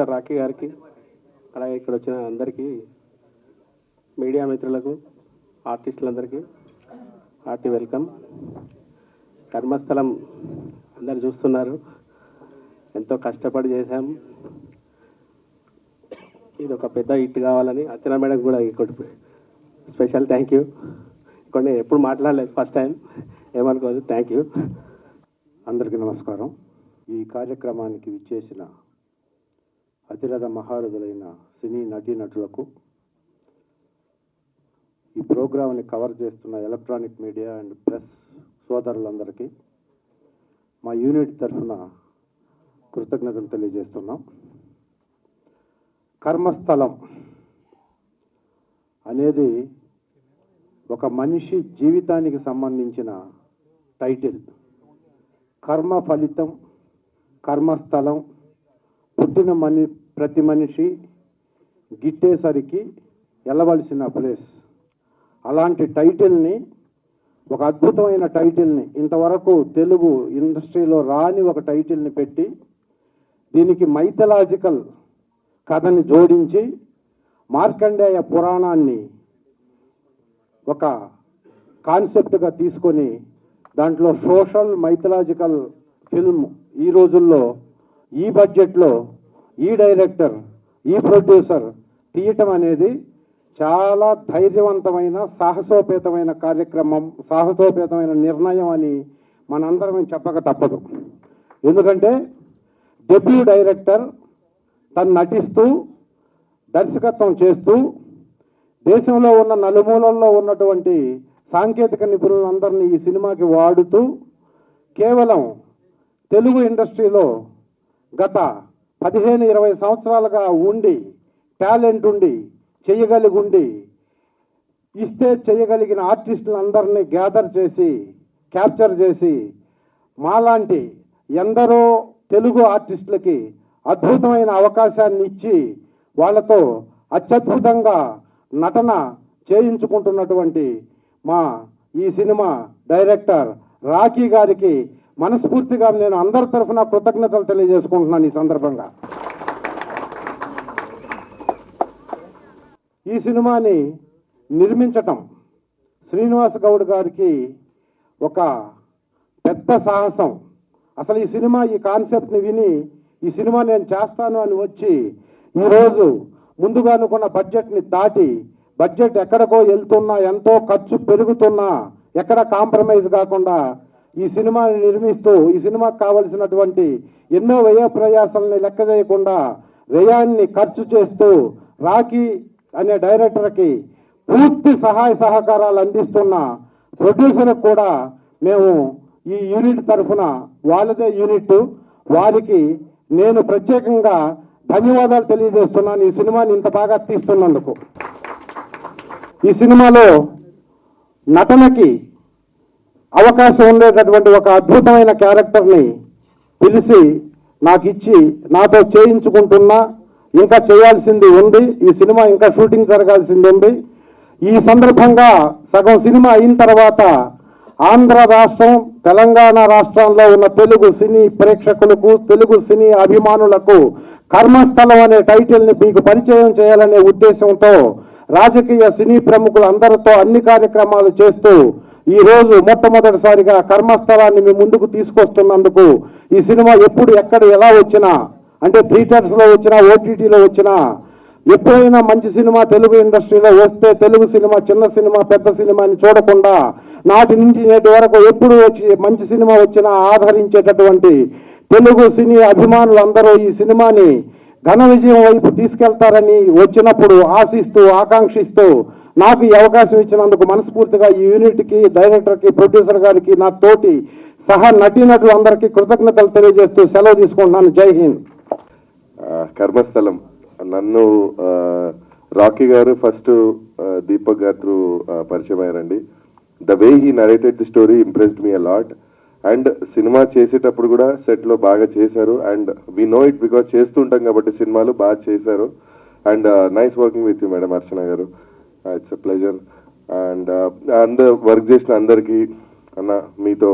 Director Rocky గారికి, అలాగే ఇక్కడ వచ్చిన అందరికీ, మీడియా మిత్రులకు, ఆర్టిస్టులందరికీ హార్టీ వెల్కమ్. కర్మస్థలం అందరు చూస్తున్నారు, ఎంతో కష్టపడి చేశాం. ఇది ఒక పెద్ద హిట్ కావాలని అర్చన మేడం కూడా ఇంకోటి స్పెషల్ థ్యాంక్ యూ. కొన్ని ఎప్పుడు మాట్లాడలేదు, ఫస్ట్ టైం, ఏమనుకోదు. Thank you. అందరికీ నమస్కారం. ఈ కార్యక్రమానికి విచ్చేసిన అతిరథ మహారథులైన సినీ నటీనటులకు, ఈ ప్రోగ్రాంని కవర్ చేస్తున్న ఎలక్ట్రానిక్ మీడియా అండ్ ప్రెస్ సోదరులందరికీ మా యూనిట్ తరఫున కృతజ్ఞతలు తెలియజేస్తున్నాం. కర్మస్థలం అనేది ఒక మనిషి జీవితానికి సంబంధించిన టైటిల్. కర్మ ఫలితం, కర్మస్థలం, పుట్టిన ప్రతి మనిషి గిట్టేసరికి వెళ్ళవలసిన ప్లేస్. అలాంటి టైటిల్ని, ఒక అద్భుతమైన టైటిల్ని, ఇంతవరకు తెలుగు ఇండస్ట్రీలో రాని ఒక టైటిల్ని పెట్టి దీనికి మైథలాజికల్ కథని జోడించి మార్కండేయ పురాణాన్ని ఒక కాన్సెప్ట్గా తీసుకొని దాంట్లో సోషల్ మైథలాజికల్ ఫిల్మ్ ఈ రోజుల్లో ఈ బడ్జెట్లో ఈ డైరెక్టర్, ఈ ప్రొడ్యూసర్ తీయటం అనేది చాలా ధైర్యవంతమైన, సాహసోపేతమైన కార్యక్రమం, సాహసోపేతమైన నిర్ణయం అని మనందరం చెప్పక తప్పదు. ఎందుకంటే డెబ్యూ డైరెక్టర్ తను నటిస్తూ, దర్శకత్వం చేస్తూ, దేశంలో ఉన్న నలుమూలల్లో ఉన్నటువంటి సాంకేతిక నిపుణులందరినీ ఈ సినిమాకి వాడుతూ, కేవలం తెలుగు ఇండస్ట్రీలో గత 15-20 సంవత్సరాలుగా ఉండి, టాలెంట్ ఉండి, చేయగలిగి ఉండి, ఇస్తే చేయగలిగిన ఆర్టిస్టులందరినీ గ్యాదర్ చేసి, క్యాప్చర్ చేసి, మాలాంటి ఎందరో తెలుగు ఆర్టిస్టులకి అద్భుతమైన అవకాశాన్ని ఇచ్చి వాళ్ళతో అత్యద్భుతంగా నటన చేయించుకుంటున్నటువంటి మా ఈ సినిమా డైరెక్టర్ రాకీ గారికి మనస్ఫూర్తిగా నేను అందరి తరఫున కృతజ్ఞతలు తెలియజేసుకుంటున్నాను. ఈ సందర్భంగా ఈ సినిమాని నిర్మించటం శ్రీనివాస్ గౌడ్ గారికి ఒక పెద్ద సాహసం. అసలు ఈ సినిమా, ఈ కాన్సెప్ట్ని విని ఈ సినిమా నేను చేస్తాను అని వచ్చి ఈరోజు ముందుగా అనుకున్న బడ్జెట్ని దాటి, బడ్జెట్ ఎక్కడికో వెళ్తున్నా, ఎంతో ఖర్చు పెరుగుతున్నా ఎక్కడ కాంప్రమైజ్ కాకుండా ఈ సినిమాని నిర్మిస్తూ, ఈ సినిమాకి కావలసినటువంటి ఎన్నో వ్యయ ప్రయాసాలని లెక్క చేయకుండా వ్యయాన్ని ఖర్చు చేస్తూ రాకీ అనే డైరెక్టర్కి పూర్తి సహాయ సహకారాలు అందిస్తున్న ప్రొడ్యూసర్కి కూడా మేము ఈ యూనిట్ తరఫున, వాళ్ళదే యూనిట్, వారికి నేను ప్రత్యేకంగా ధన్యవాదాలు తెలియజేస్తున్నాను. ఈ సినిమాని ఇంత బాగా తీస్తున్నందుకు. ఈ సినిమాలో నటనకి అవకాశం ఉండేటటువంటి ఒక అద్భుతమైన క్యారెక్టర్ని పిలిచి నాకు ఇచ్చి నాతో చేయించుకుంటున్నా. ఇంకా చేయాల్సింది ఉంది, ఈ సినిమా ఇంకా షూటింగ్ జరగాల్సింది ఉంది. ఈ సందర్భంగా సగం సినిమా అయిన తర్వాత ఆంధ్ర రాష్ట్రం, తెలంగాణ రాష్ట్రంలో ఉన్న తెలుగు సినీ ప్రేక్షకులకు, తెలుగు సినీ అభిమానులకు కర్మస్థలం అనే టైటిల్ని మీకు పరిచయం చేయాలనే ఉద్దేశంతో రాజకీయ సినీ ప్రముఖులు అందరితో అన్ని కార్యక్రమాలు చేస్తూ ఈరోజు మొట్టమొదటిసారిగా కర్మస్థలాన్ని మీ ముందుకు తీసుకొస్తున్నందుకు, ఈ సినిమా ఎప్పుడు ఎక్కడ ఎలా వచ్చినా, అంటే థియేటర్స్లో వచ్చినా, ఓటీటీలో వచ్చినా, ఎప్పుడైనా మంచి సినిమా తెలుగు ఇండస్ట్రీలో వస్తే తెలుగు సినిమా చిన్న సినిమా పెద్ద సినిమాని చూడకుండా నాటి నుంచి నేటి వరకు ఎప్పుడు వచ్చి మంచి సినిమా వచ్చినా ఆదరించేటటువంటి తెలుగు సినీ అభిమానులందరూ ఈ సినిమాని ఘన విజయం వైపు తీసుకెళ్తారని వచ్చినప్పుడు ఆశిస్తూ, ఆకాంక్షిస్తూ నాకు ఈ అవకాశం ఇచ్చినందుకు మనస్ఫూర్తిగా ఈ యూనిట్కి, డైరెక్టర్కి, ప్రొడ్యూసర్ గారికి, నా తోటి సహా నటీనటులందరికీ కృతజ్ఞతలు తెలియజేస్తూ సెలవు తీసుకుంటున్నాను. జై హింద్. కర్మస్థలం నన్ను రాకీ గారు ఫస్ట్ దీపక్ గారు త్రూ పరిచయం అయ్యారండి. The way he narrated the story impressed me a lot. And cinema చేసేటప్పుడు కూడా సెట్లో బాగా చేశారు. And we know it because చేస్తుంటాం కాబట్టి సినిమాలు బాగా చేశారు. And nice working with you madam Archana గారు. It's a pleasure. And work చేసిన అందరికీ, అన్న మీతో,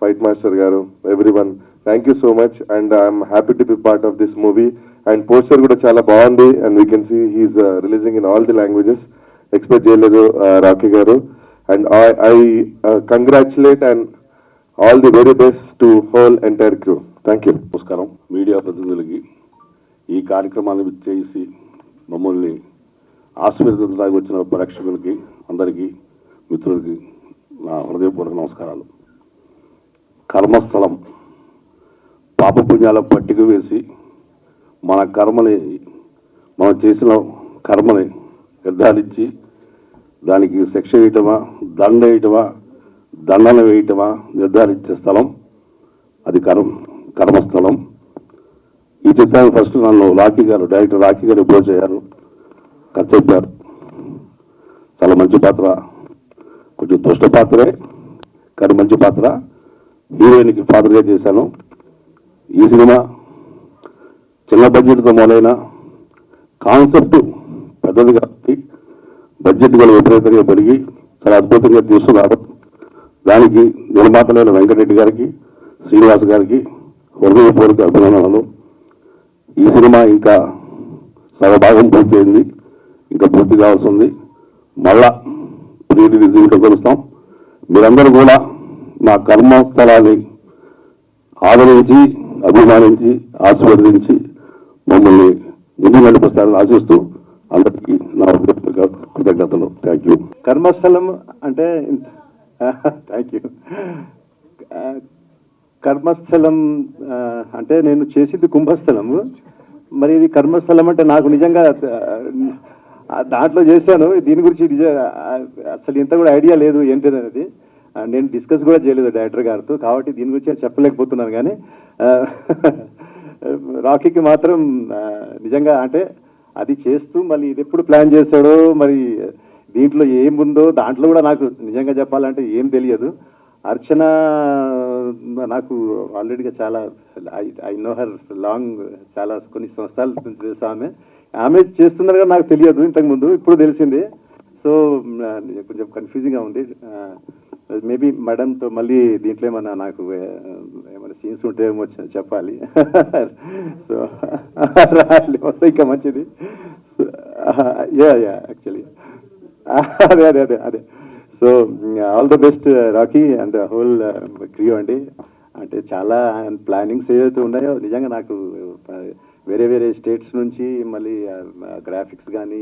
ఫైట్ మాస్టర్ గారు, everyone, thank you so much. And I'm happy to be part of this movie. And poster కూడా చాలా బాగుంది and we can see he's releasing in all the languages. Expect చేయలేదు Rocky గారు. And I congratulate and all the very best to whole entire crew. Thank you. నమస్కారం media ప్రతినిధులకి, ఈ కార్యక్రమాన్ని చేసి మమ్మల్ని ఆశీర్వదించడానికి వచ్చిన ప్రేక్షకులకి అందరికీ మిత్రులకి నా హృదయపూర్వక నమస్కారాలు. కర్మస్థలం పాపపుణ్యాల పట్టిక వేసి మన కర్మని, మనం చేసిన కర్మని నిర్ధారించి దానికి శిక్ష వేయటమా, దండ వేయటమా, దండన వేయటమా నిర్ధారించే స్థలం అది కర్మస్థలం. ఈ చిత్రాన్ని ఫస్ట్ నన్ను డైరెక్టర్ రాకీ గారు అప్రోచ్ అయ్యారు, కథ చెప్పారు. చాలా మంచి పాత్ర, కొంచెం దుష్ట పాత్రే కానీ మంచి పాత్ర. హీరోయిన్కి ఫాదర్గా చేశాను. ఈ సినిమా చిన్న బడ్జెట్తో మొదలైన కాన్సెప్ట్ పెద్దది కాబట్టి బడ్జెట్ కూడా విపరీతంగా పెరిగి చాలా అద్భుతంగా తీస్తున్నారు. దానికి నిర్మాతలైన వెంకటరెడ్డి గారికి, శ్రీనివాస్ గారికి హృదయపూర్వక అభినందనలు. ఈ సినిమా ఇంకా సగభాగం పూర్తయింది, ఇంకా పూర్తి కావాల్సింది. మళ్ళా ప్రీ రిలీజ్లో కలుస్తాం. మీరందరూ కూడా నా కర్మస్థలాన్ని ఆదరించి, అభిమానించి, ఆశీర్వదించి మమ్మల్ని ముందు నడిపిస్తారని ఆశిస్తూ అందరికీ నా కృతజ్ఞతలు. Thank you. కర్మస్థలం అంటే థ్యాంక్ యూ. కర్మస్థలం అంటే నేను చేసింది కుంభస్థలము, మరి ఇది కర్మస్థలం అంటే నాకు నిజంగా దాంట్లో చేశాను. దీని గురించి అసలు ఇంత కూడా ఐడియా లేదు ఏంటిది అనేది. నేను డిస్కస్ కూడా చేయలేదు డైరెక్టర్ గారితో, కాబట్టి దీని గురించి చెప్పలేకపోతున్నాను. కానీ రాకీకి మాత్రం నిజంగా అంటే అది చేస్తూ మళ్ళీ ఇది ఎప్పుడు ప్లాన్ చేశాడో, మరి దీంట్లో ఏముందో దాంట్లో కూడా నాకు నిజంగా చెప్పాలంటే ఏం తెలియదు. అర్చన నాకు ఆల్రెడీగా చాలా ఐ నో హర్ లాంగ్, చాలా కొన్ని సంవత్సరాల తెలుసు. ఆమె చేస్తున్నారు కానీ నాకు తెలియదు ఇంతకుముందు, ఇప్పుడు తెలిసింది. సో కొంచెం కన్ఫ్యూజింగ్గా ఉంది. మేబీ మేడంతో మళ్ళీ దీంట్లో ఏమన్నా నాకు ఏమైనా సీన్స్ ఉంటే ఏమో చెప్పాలి. సో వస్తే ఇంకా మంచిది. యాక్చువల్లీ అదే. So all the best Rocky and whole క్రియూ అండి. అంటే చాలా ప్లానింగ్స్ ఏదైతే ఉన్నాయో నిజంగా నాకు వేరే స్టేట్స్ నుంచి మళ్ళీ గ్రాఫిక్స్ కానీ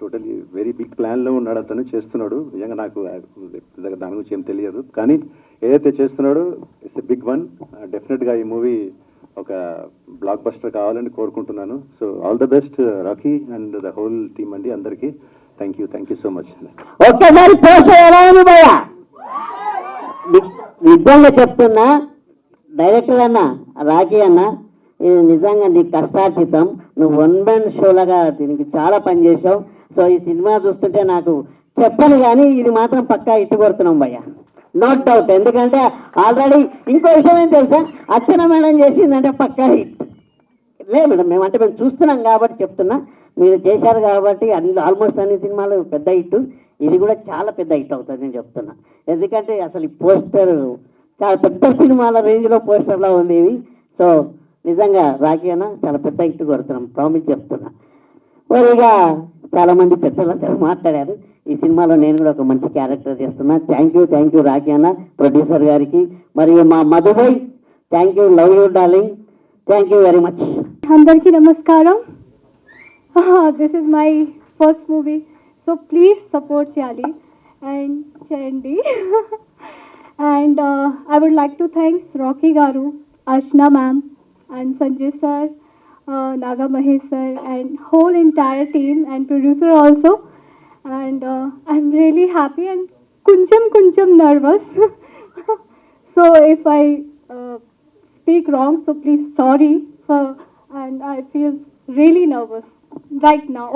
టోటలీ వెరీ బిగ్ ప్లాన్లో ఉన్నాడు అతను, చేస్తున్నాడు. నిజంగా నాకు దాని గురించి ఏం తెలియదు, కానీ ఏదైతే చేస్తున్నాడో ఇట్స్ ఎ బిగ్ వన్. డెఫినెట్గా ఈ మూవీ ఒక బ్లాక్ బస్టర్ కావాలని కోరుకుంటున్నాను. So all the best Rocky and the whole team అండి. అందరికీ థ్యాంక్ యూ సో మచ్. ఒక్కసారి పోస్టర్ ఎలా ఉంది భయ? నిజంగా చెప్తున్నా డైరెక్టర్ అన్న, రాకీ అన్న, ఇది నిజంగా నీ కష్టార్జితం. నువ్వు 1 man షోలాగా దీనికి చాలా పనిచేసావు. సో ఈ సినిమా చూస్తుంటే నాకు చెప్పను కానీ ఇది మాత్రం పక్కా ఇట్టు కొడుతున్నాం భయ్య, నోట్ డౌట్. ఎందుకంటే ఆల్రెడీ ఇంకో విషయం ఏం తెలుసా, అర్చన మేడం చేసిందంటే పక్కా హిట్. లేదు మేడం, మేము చూస్తున్నాం కాబట్టి చెప్తున్నా. మీరు చేశారు కాబట్టి ఆల్మోస్ట్ అన్ని సినిమాలు పెద్ద హిట్, ఇది కూడా చాలా పెద్ద హిట్ అవుతుంది నేను చెప్తున్నా. ఎందుకంటే అసలు ఈ పోస్టర్ చాలా పెద్ద సినిమాల రేంజ్లో పోస్టర్లా ఉంది ఇది. సో నిజంగా రాకీ అన్న చాలా పెద్ద హిట్ కొడుతున్నాం, ప్రామిస్ చెప్తున్నా. మరిగా చాలా మంది పెద్దలందరూ మాట్లాడారు. ఈ సినిమాలో నేను కూడా ఒక మంచి క్యారెక్టర్ చేస్తున్నా. థ్యాంక్ యూ రాకీ అన్న, ప్రొడ్యూసర్ గారికి, మరియు మా మధుబై. Thank you, love you darling. Thank you very much. అందరికీ నమస్కారం. This is my first movie, so please support చేయాలి అండ్ చేయండి. And I would like to thanks Rocky గారు, Archana ma'am, and Sanjay sir, Naga Mahesh sir, and whole entire team and producer also. And I'm really happy and kuncham nervous. So if I speak wrong, so please sorry. And I feel really nervous right now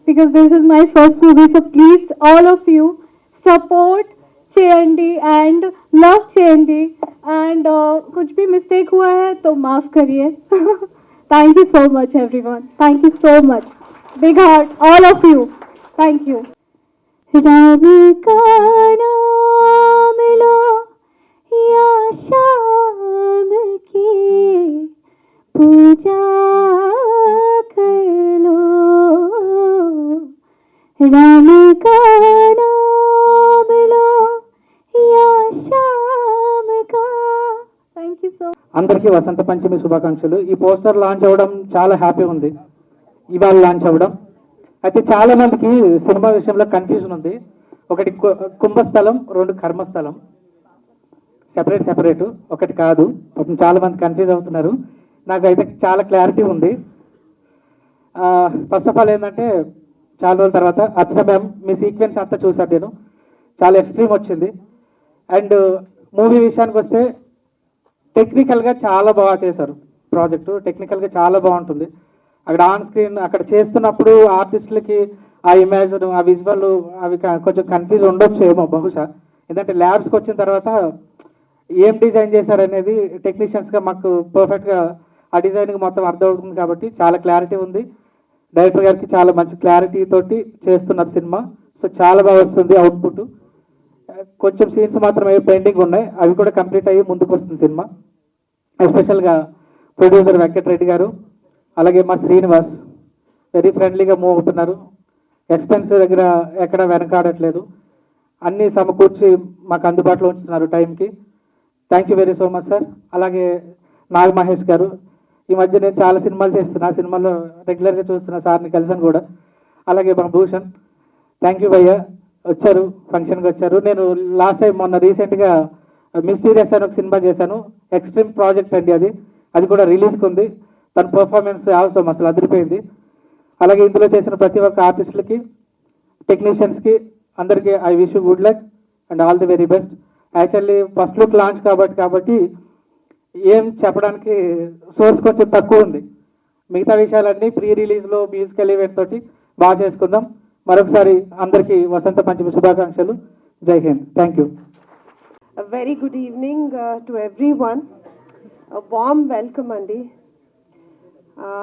because this is my first movie. So please, all of you, support चेंडी and love चेंडी and कुछ भी mistake हुआ है तो माफ करिए. Thank you so much everyone, thank you so much, big heart all of you, thank you. Radhika नाम लो या शाम की पूजा कर लो राम का नाम लो या शाम का. Thank you so much. అందరికీ వసంత పంచమి శుభాకాంక్షలు. ఈ పోస్టర్ లాంచ్ అవ్వడం చాలా హ్యాపీ ఉంది, ఇవాళ లాంచ్ అవ్వడం. అయితే చాలా మందికి సినిమా విషయంలో కన్ఫ్యూజన్ ఉంది. ఒకటి కుంభస్థలం, రెండు కర్మస్థలం, సెపరేట్ ఒకటి కాదు. పాపం చాలా మంది కన్ఫ్యూజ్ అవుతున్నారు. నాకైతే చాలా క్లారిటీ ఉంది. ఫస్ట్ ఆఫ్ ఆల్ ఏంటంటే, చాలా రోజుల తర్వాత అర్చన మ్యామ్ మీ సీక్వెన్స్ అంతా చూసాను నేను, చాలా ఎక్స్ట్రీమ్ వచ్చింది. అండ్ మూవీ విషయానికి వస్తే టెక్నికల్గా చాలా బాగా చేశారు. ప్రాజెక్టు టెక్నికల్గా చాలా బాగుంటుంది. అక్కడ ఆన్ స్క్రీన్ అక్కడ చేస్తున్నప్పుడు ఆర్టిస్టులకి ఆ ఇమాజిన్, ఆ విజువల్ అవి కొంచెం కన్ఫ్యూజ్ ఉండొచ్చు ఏమో బహుశా. ఎందుకంటే ల్యాబ్స్కి వచ్చిన తర్వాత ఏం డిజైన్ చేశారనేది టెక్నీషియన్స్గా మాకు పర్ఫెక్ట్గా ఆ డిజైన్కి మొత్తం అర్థమవుతుంది. కాబట్టి చాలా క్లారిటీ ఉంది. డైరెక్టర్ గారికి చాలా మంచి క్లారిటీ తోటి చేస్తున్నారు సినిమా. సో చాలా బాగా వస్తుంది అవుట్పుట్. కొంచెం సీన్స్ మాత్రమే పెండింగ్ ఉన్నాయి, అవి కూడా కంప్లీట్ అయ్యి ముందుకు వస్తుంది సినిమా. ఎస్పెషల్గా ప్రొడ్యూసర్ వెంకటరెడ్డి గారు, అలాగే మా శ్రీనివాస్ వెరీ ఫ్రెండ్లీగా మూవ్ అవుతున్నారు. ఎక్స్పెన్స్ దగ్గర ఎక్కడ వెనకాడట్లేదు, అన్నీ సమకూర్చి మాకు అందుబాటులో ఉంచుతున్నారు టైంకి. Thank you very so much sir. అలాగే నాగ్ మహేష్ గారు, ఈ మధ్య నేను చాలా సినిమాలు చేస్తున్నా, ఆ సినిమాలో రెగ్యులర్గా చూస్తున్నా, సార్ని కలిసాను కూడా. అలాగే మన భూషణ్, థ్యాంక్ యూ భయ్య, వచ్చారు ఫంక్షన్కి వచ్చారు. నేను లాస్ట్ టైం మొన్న రీసెంట్గా మిస్టీరియస్ అని ఒక సినిమా చేశాను, ఎక్స్ట్రీమ్ ప్రాజెక్ట్ అండి అది కూడా రిలీజ్కి ఉంది. తన పర్ఫార్మెన్స్ ఆల్సో అసలు అదిరిపోయింది. అలాగే ఇందులో చేసిన ప్రతి ఒక్క ఆర్టిస్టులకి, టెక్నీషియన్స్కి అందరికీ I wish you good luck and all the very best. Actually first look launch కాబట్టి ఏం చెప్పడానికి సోర్స్ కొంచెం తక్కువ ఉంది. మిగతా విషయాలన్నీ ప్రీ రిలీజ్లో మ్యూజికల్ ఈవెంట్ తోటి బాగా చేసుకుందాం. మరొకసారి అందరికీ వసంత పంచమి శుభాకాంక్షలు. జై Hind. Thank you. A very good evening to everyone. A warm welcome అండి.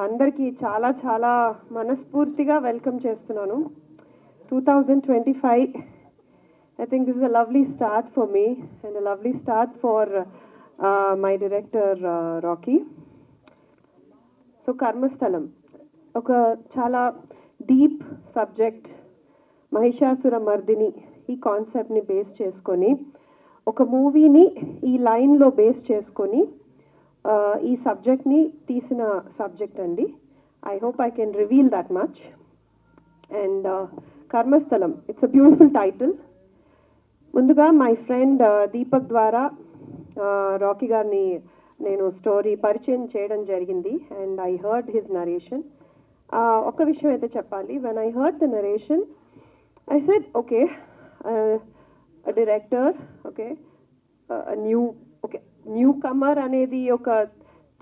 అందరికీ చాలా చాలా మనస్ఫూర్తిగా వెల్కమ్ చేస్తున్నాను. 2025, I think this is a lovely start for me and a lovely start for my director Rocky. So కర్మస్థలం ఒక చాలా డీప్ సబ్జెక్ట్, మహిషాసుర మర్దిని ఈ కాన్సెప్ట్ని బేస్ చేసుకొని ఒక మూవీని ఈ లైన్లో బేస్ చేసుకొని ఈ సబ్జెక్ట్ని తీసిన సబ్జెక్ట్ అండి. I hope I can reveal that much. And Karmasthalam, it's a beautiful title. ముందుగా మై ఫ్రెండ్ దీపక్ ద్వారా రాకీ గారిని నేను స్టోరీ పరిచయం చేయడం జరిగింది. And I heard his narration. ఒక విషయం అయితే చెప్పాలి, when I heard the narration I said okay, director okay, newcomer అనేది ఒక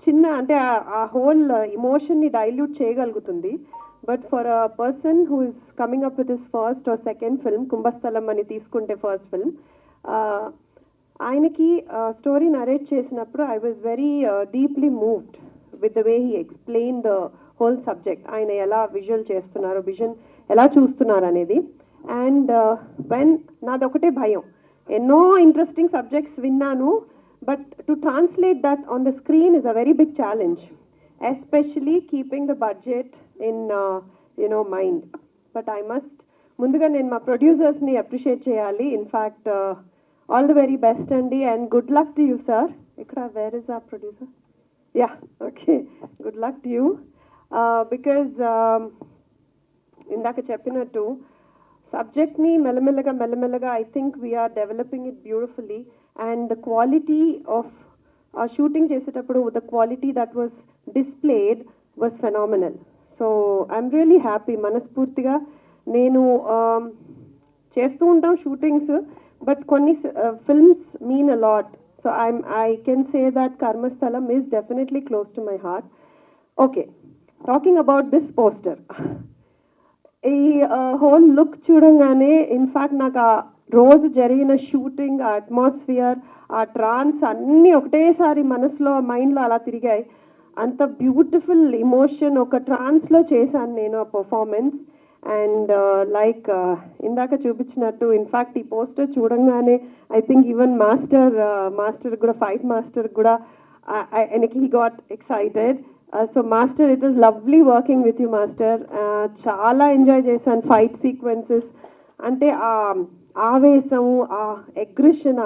చిన్న అంటే ఆ హోల్ ఇమోషన్ని డైల్యూట్ చేయగలుగుతుంది. But for a person who is coming up with his first are second film, కుంభస్థలం అని తీసుకుంటే ఫస్ట్ ఫిల్మ్, ఆయనకి స్టోరీ నరేట్ చేసినప్పుడు I was very deeply moved with the way he explain the whole subject. ఆయన ఎలా visual చేస్తున్నారు, vision ఎలా చూస్తున్నారు అనేది. అండ్ వెన్ నాదొకటే భయం, ఎన్నో ఇంట్రెస్టింగ్ సబ్జెక్ట్స్ విన్నాను, but to translate that on the screen is a very big challenge, especially keeping the budget in mind. But I must ముందుగా నేను మా ప్రొడ్యూసర్స్ని అప్రిషియేట్ చేయాలి. In fact all the very best అండి and good luck to you sir. ఇక్కడ where is ఆ producer? Yeah okay, good luck to you. Because ఇందాక చెప్పినట్టు సబ్జెక్ట్ని మెల్లమెల్లగా I think we are developing it beautifully. And the quality of ఆ shooting చేసేటప్పుడు the quality that was displayed was phenomenal. So I'm really happy. మనస్ఫూర్తిగా నేను చేస్తూ ఉంటాం షూటింగ్స్, బట్ కొన్ని films mean a lot. So I can say that Karmasthalam is definitely close to my heart. Okay, talking about this poster, ఈ whole look చూడంగానే in fact నాకు ఆ రోజు జరిగిన షూటింగ్, ఆ అట్మాస్ఫియర్, ఆ ట్రాన్స్ అన్నీ ఒకటేసారి మనసులో మైండ్లో అలా తిరిగాయి. అంత బ్యూటిఫుల్ ఇమోషన్ ఒక ట్రాన్స్లో చేశాను నేను ఆ పర్ఫార్మెన్స్. అండ్ లైక్ ఇందాక చూపించినట్టు ఇన్ఫ్యాక్ట్ ఈ పోస్టర్ చూడంగానే ఐ థింక్ ఈవెన్ మాస్టర్ కూడా, ఫైట్ మాస్టర్ కూడా ఆయనకి he got excited. So master, it was lovely working with you master. చాలా ఎంజాయ్ చేశాను ఫైట్ సీక్వెన్సెస్. అంటే ఆ ఆవేశము, ఆ అగ్రెషన్,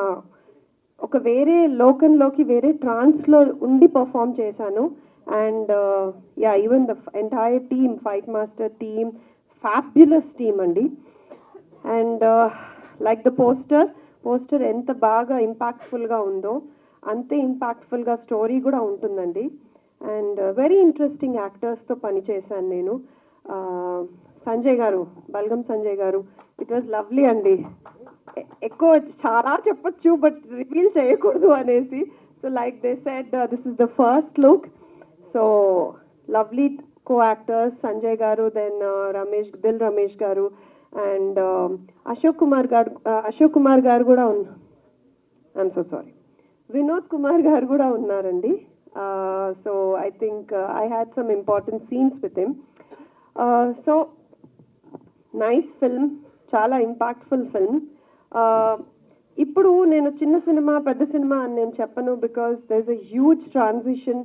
ఒక వేరే లోకంలోకి, వేరే ట్రాన్స్లో ఉండి పర్ఫామ్ చేశాను. And yeah, even the entire team, fight master team, fabulous team అండి. అండ్ లైక్ ద పోస్టర్ ఎంత బాగా ఇంపాక్ట్ఫుల్గా ఉందో అంతే ఇంపాక్ట్ఫుల్గా స్టోరీ కూడా ఉంటుందండి. అండ్ వెరీ ఇంట్రెస్టింగ్ యాక్టర్స్తో పనిచేశాను నేను. సంజయ్ గారు, బల్గం సంజయ్ గారు, ఇట్ వాజ్ లవ్లీ అండి. ఎక్కువ చాలా చెప్పొచ్చు బట్ రివీల్ చేయకూడదు అనేసి. So like they said, this is the first look. So lovely co actors, Sanjay గారు, దెన్ రమేష్ గారు, అండ్ అశోక్ కుమార్ గారు కూడా ఉన్నారు. I'm so sorry, Vinod Kumar గారు కూడా ఉన్నారండి. So I think I had some important scenes with him. So nice film, చాలా impactful film. ఇప్పుడు నేను చిన్న సినిమా పెద్ద సినిమా అని నేను చెప్పను, because there is a huge transition.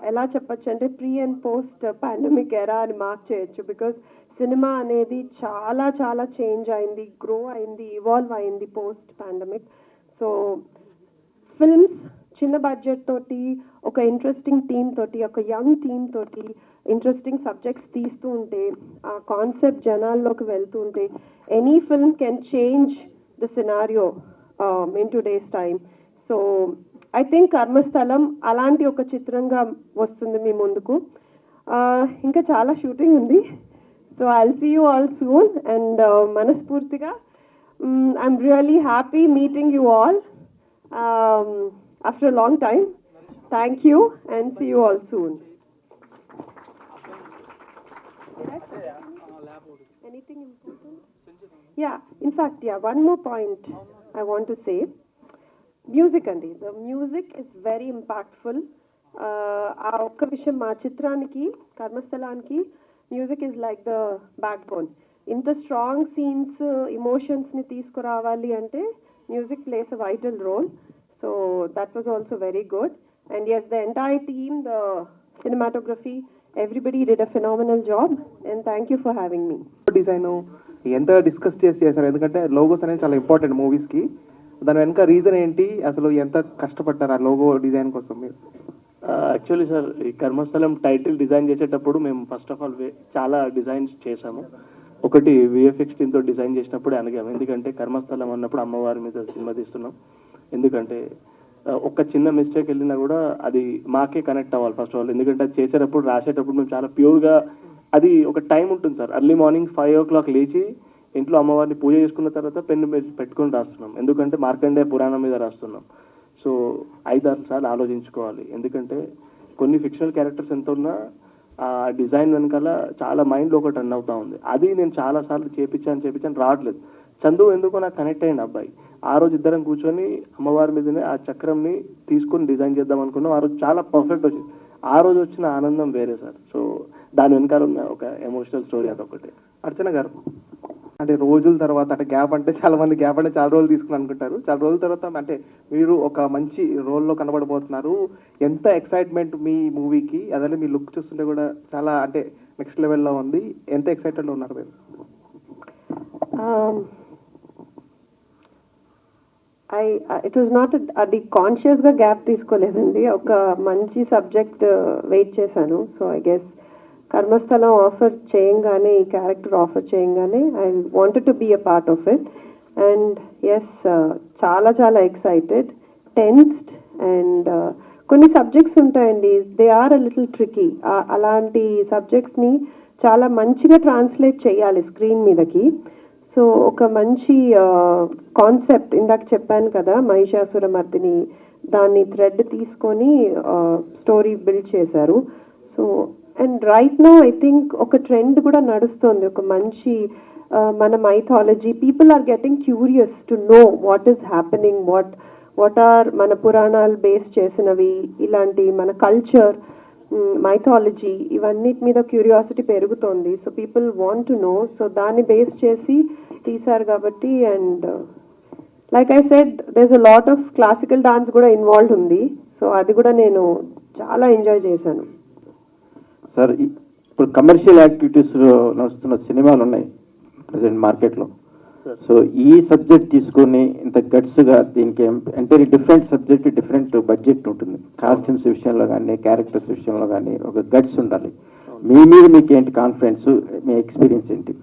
ఎలా చెప్పచ్చు అంటే ప్రీ అండ్ పోస్ట్ పాండమిక్ ఎరా అని మార్క్ చేయొచ్చు. బికాస్ సినిమా అనేది చాలా చాలా చేంజ్ అయింది, గ్రో అయింది, ఇవాల్వ్ అయింది పోస్ట్ పాండమిక్. సో ఫిల్మ్స్ చిన్న బడ్జెట్ తోటి, ఒక ఇంట్రెస్టింగ్ టీమ్ తోటి, ఒక యంగ్ టీమ్ తోటి ఇంట్రెస్టింగ్ సబ్జెక్ట్స్ తీస్తూ ఉంటే, ఆ కాన్సెప్ట్ జనాల్లోకి వెళ్తూ ఉంటే, any film can change the scenario in today's time. So I think Karmasthalam అలాంటి ఒక చిత్రంగా వస్తుంది మీ ముందుకు. ఇంకా చాలా షూటింగ్ ఉంది. So I'll see you all soon. And మనస్ఫూర్తిగా I'm really happy meeting you all after a long time. Thank you and see you all soon. Anything important? Yeah, in fact, one more point I want to say. Music andi, the music is very impactful. ఆ ఒక్క విషయం, మా చిత్రానికి, కర్మస్థలానికి music is like the backbone. ఇంత strong scenes, ఇమోషన్స్ని తీసుకురావాలి అంటే music plays a vital role. So that was also very good. And yes, the entire team, the cinematography, everybody did a phenomenal job. And thank you for having me. Design ఎంత discuss చేశారు? ఎందుకంటే logos అనేది చాలా important మూవీస్కి. దాని వెనక reason ఏంటి, అసలు ఎంత కష్టపడ్డారు ఆ లోగో డిజైన్ కోసం మీరు? యాక్చువల్లీ సార్, ఈ కర్మస్థలం టైటిల్ డిజైన్ చేసేటప్పుడు మేము ఫస్ట్ ఆఫ్ ఆల్ చాలా డిజైన్స్ చేసాము. ఒకటి విఎఫ్ఎక్స్ టీమ్తో డిజైన్ చేసినప్పుడు అనగాము, ఎందుకంటే కర్మస్థలం అన్నప్పుడు అమ్మవారి మీద సినిమా తీస్తున్నాం. ఎందుకంటే ఒక చిన్న మిస్టేక్ వెళ్ళినా కూడా అది మాకే కనెక్ట్ అవ్వాలి ఫస్ట్ ఆఫ్ ఆల్. ఎందుకంటే అది చేసేటప్పుడు, రాసేటప్పుడు మేము చాలా ప్యూర్గా, అది ఒక టైం ఉంటుంది సార్. ఎర్లీ మార్నింగ్ 5 o'clock లేచి ఇంట్లో అమ్మవారిని పూజ చేసుకున్న తర్వాత పెన్ను పెట్టుకొని రాస్తున్నాం. ఎందుకంటే మార్కండేయ పురాణం మీద రాస్తున్నాం. సో 5-6 సార్లు ఆలోచించుకోవాలి. ఎందుకంటే కొన్ని ఫిక్షనల్ క్యారెక్టర్స్ ఎంత ఉన్నా ఆ డిజైన్ వెనకాల చాలా మైండ్లో ఒకటి రన్ అవుతా ఉంది. అది నేను చాలాసార్లు చేపించాను రావట్లేదు. చందు ఎందుకో నాకు కనెక్ట్ అయ్యింది అబ్బాయి. ఆ రోజు ఇద్దరం కూర్చొని అమ్మవారి మీదనే ఆ చక్రంని తీసుకొని డిజైన్ చేద్దాం అనుకున్నాం. ఆ రోజు చాలా పర్ఫెక్ట్ వచ్చింది. ఆ రోజు వచ్చిన ఆనందం వేరే సార్. సో దాని వెనకాల ఉన్న ఒక ఎమోషనల్ స్టోరీ అదొకటి. అర్చన గారు, అంటే రోజుల తర్వాత, అంటే గ్యాప్ అంటే చాలా మంది గ్యాప్ అంటే చాలా రోజులు తీసుకుని అనుకుంటారు. చాలా రోజుల తర్వాత అంటే మీరు ఒక మంచి రోల్లో కనబడబోతున్నారు. ఎంత ఎక్సైట్మెంట్ మీ మూవీకి, అదే మీ లుక్ చూస్తుంటే కూడా చాలా అంటే నెక్స్ట్ లెవెల్లో ఉంది. ఎంత ఎక్సైటెడ్లో ఉన్నారు మీరు? ఇట్ వాజ్ నాట్ అది కాన్షియస్గా గ్యాప్ తీసుకోలేదండి. ఒక మంచి సబ్జెక్ట్ వెయిట్ చేశాను. So I guess Karmasthalam offer చేయంగానే, ఈ క్యారెక్టర్ ఆఫర్ చేయంగానే I wanted to be a part of it. And yes, చాలా చాలా ఎక్సైటెడ్, టెన్స్డ్. అండ్ కొన్ని సబ్జెక్ట్స్ ఉంటాయండి, they are a little tricky. అలాంటి సబ్జెక్ట్స్ని చాలా మంచిగా ట్రాన్స్లేట్ చేయాలి స్క్రీన్ మీదకి. సో ఒక మంచి కాన్సెప్ట్, ఇందాక చెప్పాను కదా మహిషాసురమర్దిని, దాన్ని థ్రెడ్ తీసుకొని స్టోరీ బిల్డ్ చేశారు. So and right now I think ఒక ట్రెండ్ కూడా నడుస్తుంది, ఒక మంచి మన mythology. People are getting curious to know what is happening, what are మన పురాణాలు బేస్ చేసినవి, ఇలాంటి మన కల్చర్, మైథాలజీ, ఇవన్నిటి మీద క్యూరియాసిటీ పెరుగుతోంది. So people want to know. So దాన్ని బేస్ చేసి తీశారు కాబట్టి. And like I said, there is a lot of classical dance కూడా ఇన్వాల్వ్ ఉంది. సో అది కూడా నేను చాలా ఎంజాయ్ చేశాను. సార్ ఇప్పుడు కమర్షియల్ యాక్టివిటీస్ నడుస్తున్న సినిమాలు ఉన్నాయి ప్రజెంట్ మార్కెట్లో. సో ఈ సబ్జెక్ట్ తీసుకొని ఇంత గట్స్గా దీనికి entire different subject different budget ఉంటుంది. కాస్ట్యూమ్స్ విషయంలో కానీ క్యారెక్టర్స్ విషయంలో కానీ ఒక గట్స్ ఉండాలి. మీ మీద మీకు ఏంటి కాన్ఫిడెన్స్, మీ ఎక్స్పీరియన్స్ ఏంటి?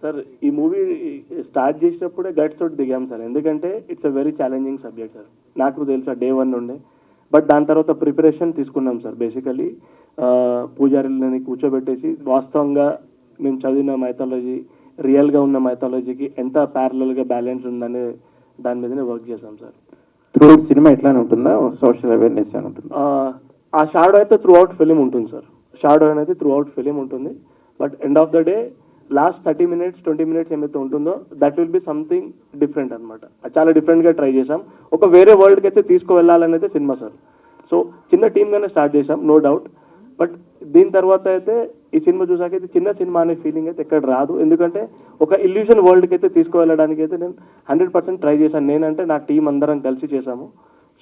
సార్ ఈ మూవీ స్టార్ట్ చేసినప్పుడే గట్స్ తోటి దిగాం సార్, ఎందుకంటే it's a very challenging subject sir. నాకు తెలుసా డే 1 నుండే, బట్ దాని తర్వాత ప్రిపరేషన్ తీసుకున్నాం సార్. బేసికలీ పూజారులని కూర్చోబెట్టేసి వాస్తవంగా మేము చదివిన మైథాలజీ రియల్గా ఉన్న మైథాలజీకి ఎంత ప్యారలల్గా బ్యాలెన్స్ ఉందనే దాని మీదనే వర్క్ చేశాం సార్. త్రూ సినిమా ఎట్లానే ఉంటుందా, సోషల్ అవేర్నెస్ అని ఉంటుంది? ఆ షాడో అయితే త్రూ అవుట్ ఫిలిం ఉంటుంది సార్. షాడో అనేది త్రూ అవుట్ ఫిలిం ఉంటుంది, but end of the day last 30 minutes 20 minutes ఏమైతే ఉంటుందో that will be something different అనమాట. చాలా డిఫరెంట్గా ట్రై చేసాం. ఒక వేరే వరల్డ్కి అయితే తీసుకువెళ్ళాలనేది సినిమా సార్. సో చిన్న టీమ్గానే స్టార్ట్ చేసాం, నో డౌట్. బట్ దీని తర్వాత అయితే ఈ సినిమా చూసాక అయితే చిన్న సినిమా అనే ఫీలింగ్ అయితే ఎక్కడ రాదు, ఎందుకంటే ఒక ఇల్యూషన్ వరల్డ్కి అయితే తీసుకువెళ్ళడానికి అయితే నేను 100% ట్రై చేశాను. నేనంటే నా టీం అందరం కలిసి చేశాము.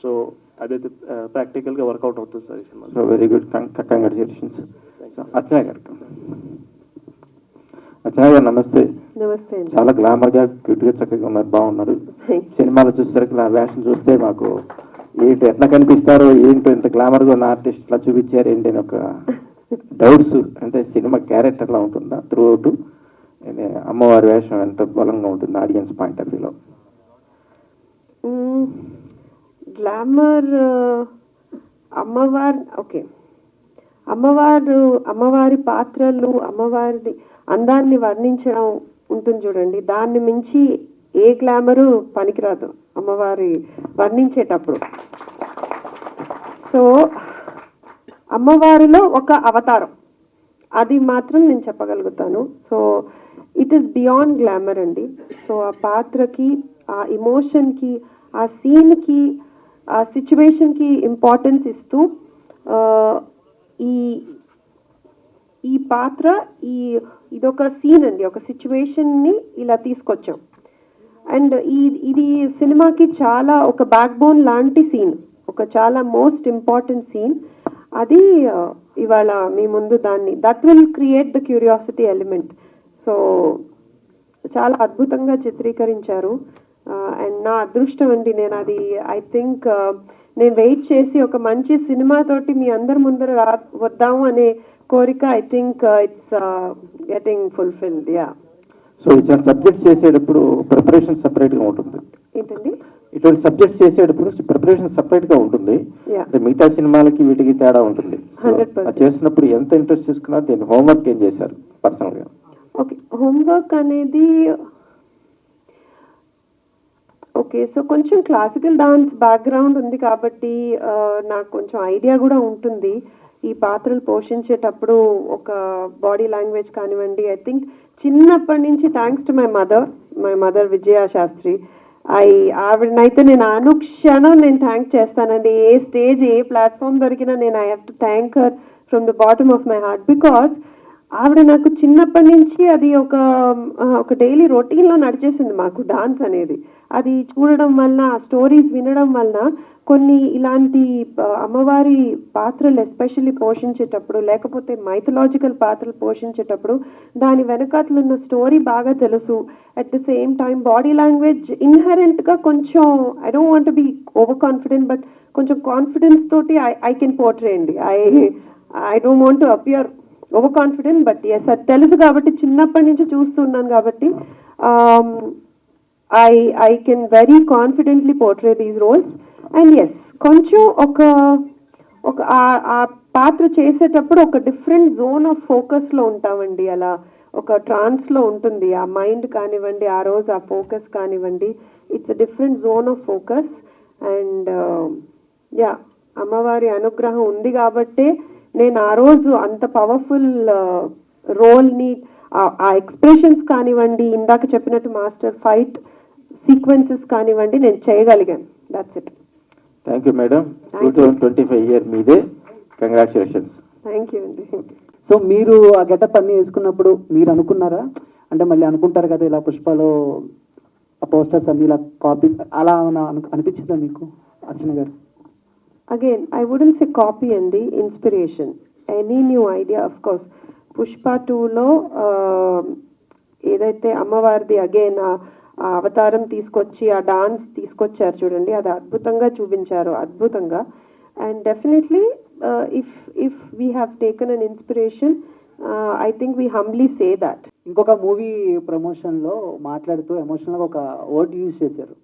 సో అదైతే ప్రాక్టికల్గా వర్కౌట్ అవుతుంది సార్ ఈ సినిమా. So very good, congratulations. Archana గారు, అర్చన గారు నమస్తే. నమస్తే అండి. చాలా గ్లామర్గా క్యూట్గా చక్కగా ఉన్నారు, బాగున్నారు. సినిమాలో చూసేసరికి నా వేషన్ చూస్తే మాకు ఏంటి ఎట్లా కనిపిస్తారో ఏంటో, ఇంత గ్లామర్గా ఉన్న ఆర్టిస్ట్ ఇట్లా చూపించారు ఏంటి అని ఒక డౌట్స్. అంటే సినిమా క్యారెక్టర్లా ఉంటుందా త్రూ అవుట్? అమ్మవారి వేషం ఎంత బలంగా ఉంటుంది ఆడియన్స్ పాయింట్ ఆఫ్ వ్యూలో? గ్లామర్ అమ్మవారి పాత్రలు, అమ్మవారి అందాన్ని వర్ణించడం ఉంటుంది చూడండి, దాన్ని మించి ఏ గ్లామరు పనికిరాదు అమ్మవారి వర్ణించేటప్పుడు. సో అమ్మవారిలో ఒక అవతారం, అది మాత్రం నేను చెప్పగలుగుతాను. So it is beyond glamour అండి. సో ఆ పాత్రకి, ఆ ఇమోషన్కి, ఆ సీన్కి, ఆ సిచ్యువేషన్కి ఇంపార్టెన్స్ ఇస్తూ ఈ పాత్ర ఇదొక సీన్ అండి, ఒక సిచ్యువేషన్ని ఇలా తీసుకొచ్చాం. అండ్ ఇది సినిమాకి చాలా ఒక బ్యాక్ బోన్ లాంటి సీన్, ఒక చాలా మోస్ట్ ఇంపార్టెంట్ సీన్. అది ఇవాళ మీ ముందు that will create the curiosity element. So చాలా అద్భుతంగా చిత్రీకరించారు. అండ్ నా అదృష్టం అండి, నేను అది ఐ థింక్ నేను వెయిట్ చేసి ఒక మంచి సినిమాతోటి మీ అందరి ముందర వద్దాము అనే కోరిక I think it's getting fulfilled. Yeah. So ఇటువంటి సబ్జెక్ట్స్ చేసేటప్పుడు ప్రిపరేషన్ సపరేట్గా ఉంటుంది ఏంటండి? ఇటువంటి సబ్జెక్ట్స్ చేసేటప్పుడు ప్రిపరేషన్ సపరేట్గా ఉంటుంది. అంటే మిగతా సినిమాలకి వీటికి తేడా ఉంటుంది. 100%. చేసినప్పుడు ఎంత ఇంట్రెస్ట్ తీసుకున్నా దీని హోంవర్క్ ఏం చేశారు పర్సనల్గా? ఓకే, హోంవర్క్ అనేది ఓకే. సో కొంచెం క్లాసికల్ డాన్స్ బ్యాక్గ్రౌండ్ ఉంది కాబట్టి నాకు కొంచెం ఐడియా కూడా ఉంటుంది ఈ పాత్రలు పోషించేటప్పుడు. ఒక బాడీ లాంగ్వేజ్ కానివ్వండి, ఐ థింక్ చిన్నప్పటి నుంచి థ్యాంక్స్ టు మై మదర్ విజయ శాస్త్రి, ఆవిడనైతే నేను అనుక్షణం నేను థ్యాంక్ చేస్తానండి. ఏ స్టేజ్ ఏ ప్లాట్ఫామ్ దొరికినా నేను I have to thank her from the bottom of my heart. Because ఆవిడ నాకు చిన్నప్పటి నుంచి అది ఒక డైలీ రొటీన్లో నడిచేసింది మాకు డాన్స్ అనేది. అది చూడడం వలన, ఆ స్టోరీస్ వినడం వలన కొన్ని ఇలాంటి అమ్మవారి పాత్రలు ఎస్పెషల్లీ పోషించేటప్పుడు, లేకపోతే మైథలాజికల్ పాత్రలు పోషించేటప్పుడు దాని వెనకాతలు ఉన్న స్టోరీ బాగా తెలుసు. At the same time body language ఇన్హెరెంట్గా కొంచెం I don't want be over confident, but కొంచెం కాన్ఫిడెన్స్ తోటి ఐ కెన్ పోర్ట్రే అండి. I don't want to appear over confident, but yes అది తెలుసు కాబట్టి, చిన్నప్పటి నుంచి చూస్తున్నాను కాబట్టి I can very confidently portray these roles. And yes, కొంచెం ఒక ఆ పాత్ర చేసేటప్పుడు ఒక డిఫరెంట్ జోన్ ఆఫ్ ఫోకస్లో ఉంటామండి. అలా ఒక ట్రాన్స్లో ఉంటుంది ఆ మైండ్ కానివ్వండి, ఆ రోజు ఆ ఫోకస్ కానివ్వండి. It's a different zone of focus. And yeah, అమ్మవారి అనుగ్రహం ఉంది కాబట్టే నేను ఆ రోజు అంత పవర్ఫుల్ రోల్ని, ఆ ఎక్స్ప్రెషన్స్ కానివ్వండి, ఇందాక చెప్పినట్టు మాస్టర్ ఫైట్ సీక్వెన్సెస్ కానివ్వండి, నేను చేయగలిగాను. That's it. Thank you madam. 2025 year మీదే. కంగ్రాచులేషన్స్. థ్యాంక్ యూ అండి. సో మీరు ఆ గెటప్ అన్ని వేసుకున్నప్పుడు మీరు అనుకున్నారా, అంటే మళ్ళీ అనుకుంటారు కదా ఇలా పుష్పలో ఆ పోస్టర్స్ అన్ని ఇలా కాపీ అలా అనిపించిందా మీకు అర్చన గారు? Again I wouldn't say copy అండి, inspiration. Any new idea. Of course Pushpa 2లో ఏదైతే అమ్మవారిది అగైన్ ఆ అవతారం తీసుకొచ్చి ఆ డాన్స్ తీసుకొచ్చారు చూడండి, అది అద్భుతంగా చూపించారు, అద్భుతంగా. And definitely if we have taken an inspiration, I think we humbly say that. ఇంకొక మూవీ ప్రమోషన్లో మాట్లాడుతూ ఎమోషనల్గా ఒక వర్డ్ యూజ్ చేశారు,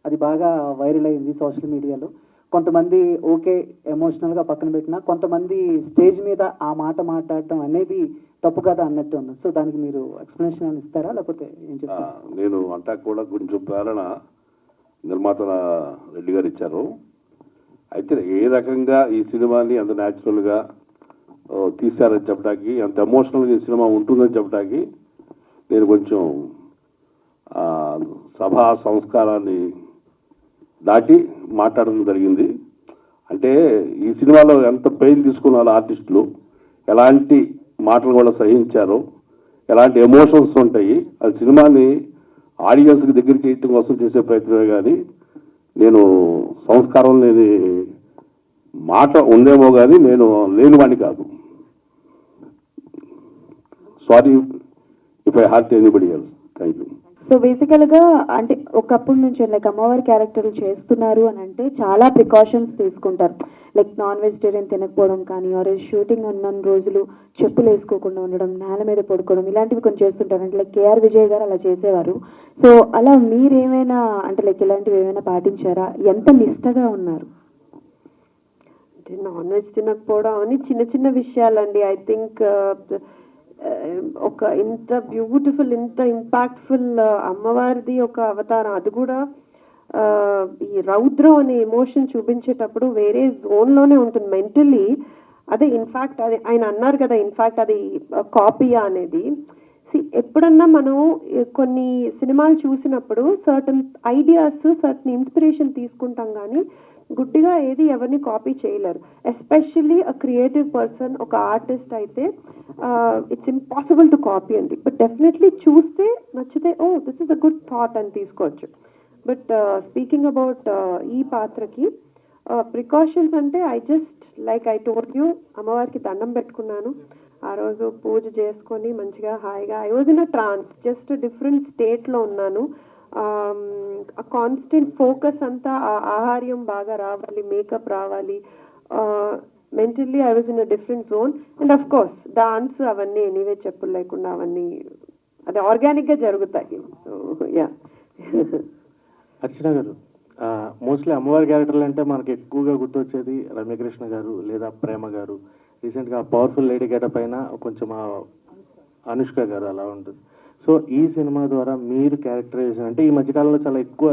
అది బాగా వైరల్ అయింది సోషల్ మీడియాలో. కొంతమంది ఓకే ఎమోషనల్గా పక్కన పెట్టినా కొంతమంది స్టేజ్ మీద ఆ మాట మాట్లాడటం అనేది తప్పు కదా అన్నట్టు ఉన్నారు. సో దానికి మీరు ఎక్స్ప్లెనేషన్ అని ఇస్తారా, లేకపోతే ఏం చెప్తారా? నేను అంటా కూడా కొంచెం ప్రేరణ నిర్మాత రెడ్డి గారు ఇచ్చారు. అయితే ఏ రకంగా ఈ సినిమాని అంత న్యాచురల్గా తీశారని చెప్పడానికి, అంత ఎమోషనల్గా ఈ సినిమా ఉంటుందని చెప్పడానికి నేను కొంచెం సభా సంస్కారాన్ని దాటి మాట్లాడడం జరిగింది. అంటే ఈ సినిమాలో ఎంత పెయిన్ తీసుకున్నారు ఆర్టిస్టులు, ఎలాంటి మాటలు కూడా సహించారు, ఎలాంటి ఎమోషన్స్ ఉంటాయి, అది సినిమాని ఆడియన్స్కి దగ్గర చేయటం కోసం చేసే ప్రయత్నమే కానీ నేను సంస్కారం లేని మాట ఉందేమో కానీ నేను లేనివాడిని కాదు. Sorry if I heart anybody else. Thank you. So బేసికల్గా అంటే ఒకప్పుడు నుంచి లైక్ అమ్మవారి క్యారెక్టర్లు చేస్తున్నారు అని అంటే చాలా ప్రికాషన్స్ తీసుకుంటారు. లైక్ నాన్ వెజిటేరియన్ తినకపోవడం కానీ, ఆర్ షూటింగ్ ఉన్న రోజులు చెప్పులు వేసుకోకుండా ఉండడం, నేల మీద పడుకోవడం, ఇలాంటివి కొన్ని చేస్తుంటారు. అంటే లైక్ కేఆర్ విజయ్ గారు అలా చేసేవారు. సో అలా మీరేమైనా అంటే లైక్ ఇలాంటివి ఏమైనా పాటించారా? ఎంత నిష్టగా ఉన్నారు? అంటే నాన్ వెజ్ తినకపోవడం అని చిన్న చిన్న విషయాలండి. ఐ థింక్ ఒక ఇంత బ్యూటిఫుల్, ఇంత ఇంపాక్ట్ఫుల్ అమ్మవారిది ఒక అవతారం, అది కూడా ఈ రౌద్రం అనే ఎమోషన్ చూపించేటప్పుడు వేరే జోన్లోనే ఉంటుంది మెంటలీ. అదే ఇన్ఫాక్ట్ అది ఆయన అన్నారు కదా, ఇన్ఫాక్ట్ అది కాపీయా అనేది. ఎప్పుడన్నా మనం కొన్ని సినిమాలు చూసినప్పుడు సర్టన్ ఐడియాస్, సర్టన్ ఇన్స్పిరేషన్ తీసుకుంటాం కానీ గుడ్డిగా ఏది ఎవరిని కాపీ చేయలేరు. ఎస్పెషల్లీ అ క్రియేటివ్ పర్సన్, ఒక ఆర్టిస్ట్ అయితే ఇట్స్ ఇంపాసిబుల్ టు కాపీ అండి. బట్ డెఫినెట్లీ చూస్తే నచ్చితే oh this is a good thought అని తీసుకోవచ్చు. బట్ స్పీకింగ్ అబౌట్ ఈ పాత్రకి ప్రికాషన్స్ అంటే I just like I told you, అమ్మవారికి దండం పెట్టుకున్నాను ఆ రోజు, పూజ చేసుకొని మంచిగా హాయిగా I was in a trance, just different స్టేట్లో ఉన్నాను. ఆ కాన్స్టెంట్ ఫోకస్ అంతా ఆ ఆహార్యం బాగా రావాలి, మేకప్ రావాలి, mentally I was in a different zone. And of course dance అవన్నీ ఎనీవే చెప్పులు లేకుండా అవన్నీ అది ఆర్గానిక్గా జరుగుతాయి. యా. అర్చన గారు, మోస్ట్లీ అమ్మవారి క్యారెక్టర్లు అంటే మనకి ఎక్కువగా గుర్తొచ్చేది రమ్యకృష్ణ గారు లేదా ప్రేమ గారు. రీసెంట్గా పవర్ఫుల్ లేడీ గెటప్ అయినా కొంచెం అనుష్క గారు అలా ఉంటుంది. సో ఈ సినిమా ద్వారా మీరు క్యారెక్టరైజేషన్ అంటే ఈ మధ్యకాలంలో చాలా ఎక్కువ